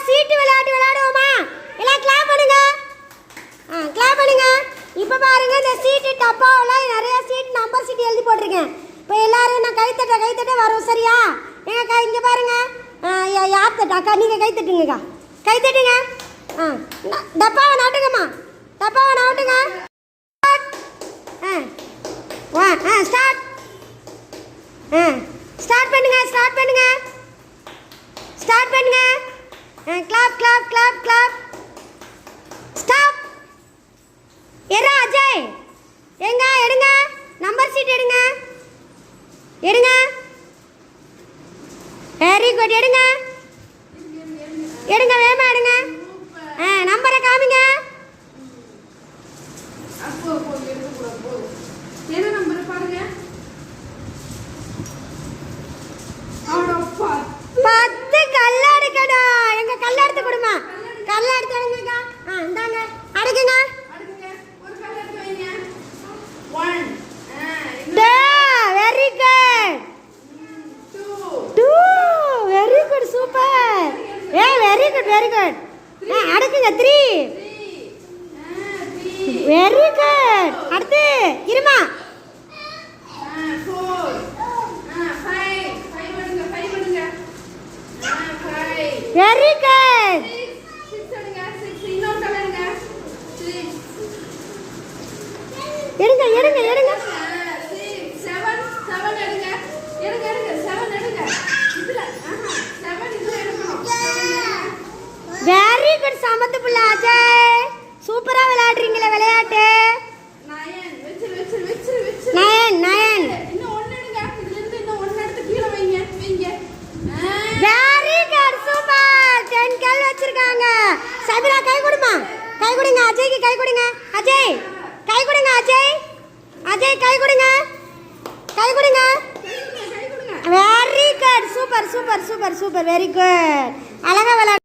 சீட்டு விளையாட்டு விளையாடுவோமா? எல்லாம் கிளாப் பண்ணுங்க. கிளாப் பண்ணுங்க. இப்போ பாருங்க இந்த சீட்டு டப்பாவில் நிறைய சீட் நம்பர் சீட் எழுதி போட்டிருக்கேன். இப்போ எல்லாரும் நான் கைத்தட்ட வரும் சரியா? எங்க இங்கே பாருங்க. யார் தட்டாக்கா? நீங்கள் கைத்தட்டுங்கக்கா. கைத்தட்டுங்க. டப்பாவை நட்டுங்கம்மா. டப்பாவை நட்டுங்க. ஸ்டார்ட். ஸ்டார்ட் பண்ணுங்க. ஸ்டார்ட் பண்ணுங்க. ஸ்டார்ட் பண்ணுங்க. Clap clap clap clap. Stop. எரா அஜய் எங்க எடுங்க. நம்பர் சீட் எடுங்க. எடுங்க. Very good. எடுங்க. எடுங்க வேகமா எடுங்க. நம்பரை காமிங்க. என்ன நம்பர் பாருங்க. 10 கல்ல எடுக்கடா. எங்க கல்ல எடுத்து கொடுமா. கல்ல எடுத்து எடுங்கக்கா. இந்தாங்க அடுக்குங்க. ஒரு கல்ல எடுத்து வைங்க. 1 very good. 2 very good super. Very good very good. அடுக்குங்க. 3 வெரி குட். அடுத்து இருமா. 4 5 எடுங்க. 5 எடுங்க. 5 வெரி குட். 6 எடுங்க. 6 இன்னொரு கல்ல எடுங்க. 6 எடுங்க எடுங்க எடுங்க. 7 எடுங்க. எடுங்க எடுங்க. 7 எடுங்க. இதுல 7 இதுல எடுக்கணும். வெரி குட் சமத்து புள்ள அஜய். சூப்பரா விளையாடுறீங்களே விளையாட்டு. 9 வெச்சு 9 இன்னும் 1 எடுங்க. இதுல இருந்து இன்னும் 1 எடுத்து கீழ வைங்க. Very good super. 10 கல் வச்சிருக்காங்க. சபிரா கை கொடுமா. கை கொடுங்க. அஜய்க்கு கை கொடுங்க. அஜய் கை கொடுங்க. அஜய் அஜய் கை கொடுங்க. கை கொடுங்க. Very good super super super super very good. அழகா விளையாடு.